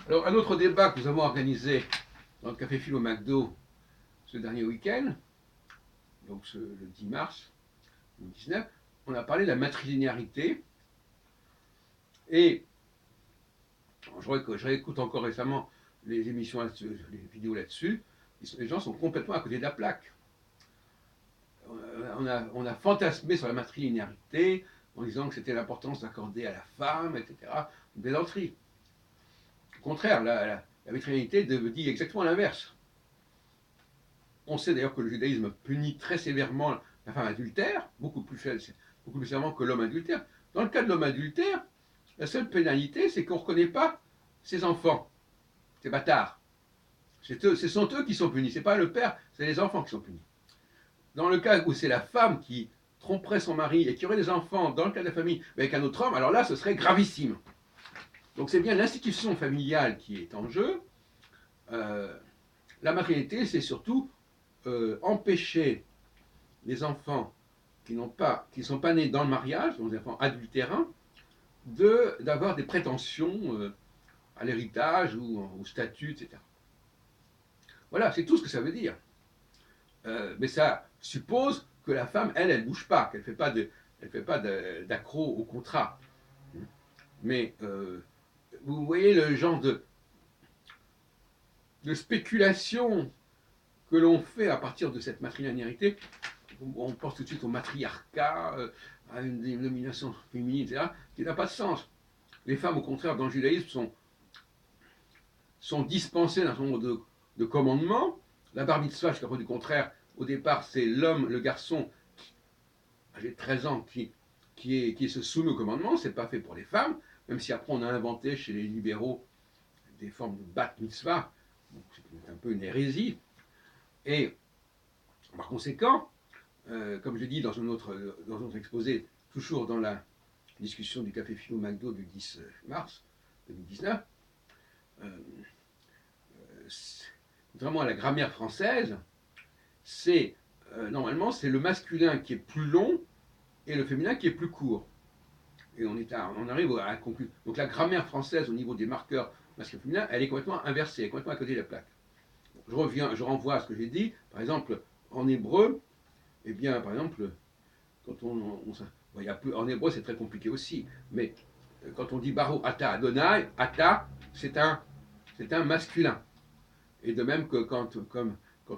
Alors, un autre débat que nous avons organisé dans le Café Philo McDo ce dernier week-end, donc le 10 mars 2019, on a parlé de la matrilinéarité. Et je réécoute encore récemment les émissions là-dessus, les vidéos là-dessus. Les gens sont complètement à côté de la plaque. On a fantasmé sur la matrilinéarité en disant que c'était l'importance d'accordée à la femme, etc. Une plaisanterie. Au contraire, la matrilinéarité dit exactement l'inverse. On sait d'ailleurs que le judaïsme punit très sévèrement la femme adultère, beaucoup plus sévèrement que l'homme adultère. Dans le cas de l'homme adultère, la seule pénalité, c'est qu'on ne reconnaît pas ses enfants, ces bâtards. Ce sont eux qui sont punis, ce n'est pas le père, c'est les enfants qui sont punis. Dans le cas où c'est la femme qui tromperait son mari et qui aurait des enfants dans le cas de la famille avec un autre homme, alors là, ce serait gravissime. Donc c'est bien l'institution familiale qui est en jeu. La maternité, c'est surtout empêcher les enfants qui ne sont pas nés dans le mariage, donc des enfants adultérins, d'avoir des prétentions à l'héritage ou au statut, etc. Voilà, c'est tout ce que ça veut dire. Mais ça suppose que la femme, elle bouge pas, qu'elle ne fait pas d'accro au contrat. Mais vous voyez le genre de spéculation que l'on fait à partir de cette matrilinéarité. On pense tout de suite au matriarcat, à une domination féminine, etc., qui n'a pas de sens. Les femmes, au contraire, dans le judaïsme, sont dispensées d'un certain nombre de commandements. La bar mitzvah, jusqu'à preuve du contraire, au départ, c'est l'homme, le garçon, âgé de 13 ans, qui se soumet au commandement. Ce n'est pas fait pour les femmes, même si après on a inventé chez les libéraux des formes de bat mitzvah. Donc c'est un peu une hérésie. Et par conséquent, comme je l'ai dit dans un autre exposé, toujours dans la discussion du Café Philo McDo du 10 mars 2019, contrairement à la grammaire française, normalement c'est le masculin qui est plus long et le féminin qui est plus court. Et on arrive à la conclusion. Donc la grammaire française au niveau des marqueurs masculin-féminin, elle est complètement inversée, elle est complètement à côté de la plaque. Je renvoie à ce que j'ai dit. Par exemple, en hébreu, eh bien, par exemple, quand en hébreu c'est très compliqué aussi, mais quand on dit Baruch Ata Adonai, Ata, c'est un masculin. Et de même que quand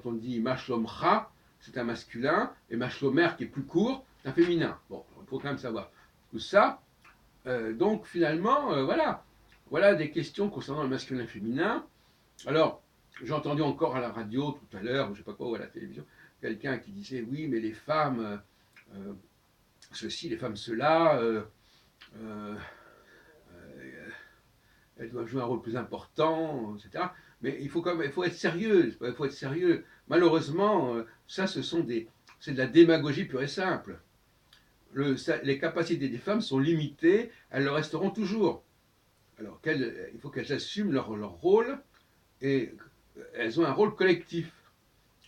on dit Mashlomcha, c'est un masculin, et Mashlomer, qui est plus court, c'est un féminin. Bon, il faut quand même savoir tout ça. Donc finalement, voilà des questions concernant le masculin et le féminin. Alors, j'ai entendu encore à la radio tout à l'heure, ou je ne sais pas quoi, ou à la télévision, quelqu'un qui disait oui, mais les femmes, ceci, les femmes cela, elles doivent jouer un rôle plus important, etc. Mais il faut être sérieux, il faut être sérieux. Malheureusement, c'est de la démagogie pure et simple. Les capacités des femmes sont limitées, elles le resteront toujours. Alors il faut qu'elles assument leur rôle, et elles ont un rôle collectif.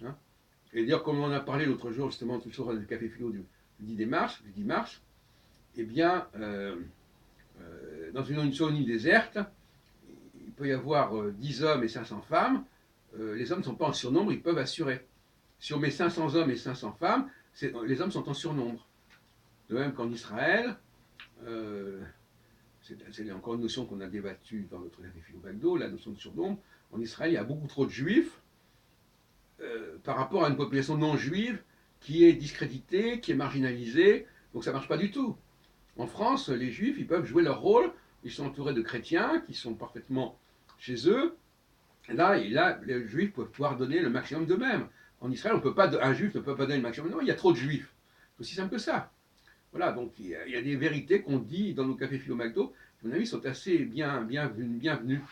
Hein. Et d'ailleurs, comme on en a parlé l'autre jour, justement, toujours dans le Café Philo du 10 mars, eh bien, sur une île déserte, il peut y avoir 10 hommes et 500 femmes. Les hommes ne sont pas en surnombre, ils peuvent assurer. Si on met 500 hommes et 500 femmes, les hommes sont en surnombre. De même qu'en Israël, c'est encore une notion qu'on a débattue dans notre Café Philo McDo, la notion de surnombre. En Israël, il y a beaucoup trop de juifs par rapport à une population non juive qui est discréditée, qui est marginalisée. Donc ça ne marche pas du tout. En France, les juifs, ils peuvent jouer leur rôle. Ils sont entourés de chrétiens qui sont parfaitement chez eux. Là, les juifs peuvent pouvoir donner le maximum d'eux-mêmes. En Israël, un juif ne peut pas donner le maximum d'eux-mêmes. Il y a trop de juifs. C'est aussi simple que ça. Voilà, donc il y a des vérités qu'on dit dans nos cafés Philo McDo, qui, à mon avis, sont assez bienvenues.